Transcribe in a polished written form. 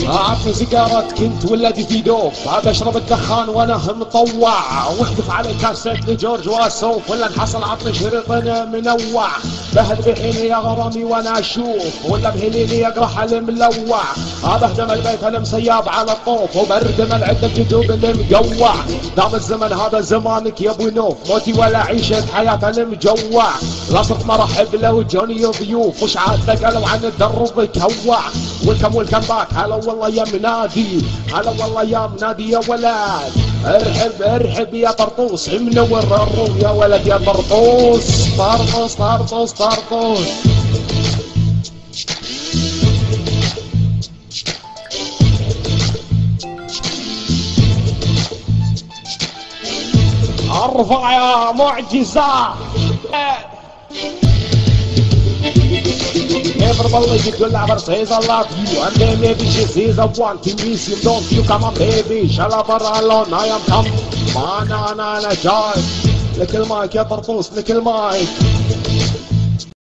اعطني سيجارات كنت ولدي في دوب، هذا اشرب الدخان وانا مطوع، واحذف على الكاسيت لجورج واسوف، ولا انحصل عطني شريط منوع، بهد بحيني يا غرامي وانا اشوف، ولا بهليلي يقرح الملوع، بهدم البيت المسياب على الطوف، وبردم العدة الجدوب المقوع، دام الزمن هذا زمانك يا ابو نوف، موتي ولا عيشة حياة المجوع، لا صرت مرحب له جوني ضيوف، وش عاد قالوا عن الدرب كوع، والكم باك، هلا والله يا منادي، هلا والله يا منادي يا ولد، ارحب يا طرطوس، منور الروم يا ولد يا طرطوس، طرطوس. ارفع يا معجزة. Everybody get your lovers says I love you, and then maybe she says I want to miss you. Don't you come on baby, shalabara alone, I am come. انا جاي لك المايك يا طرطوس، لك المايك.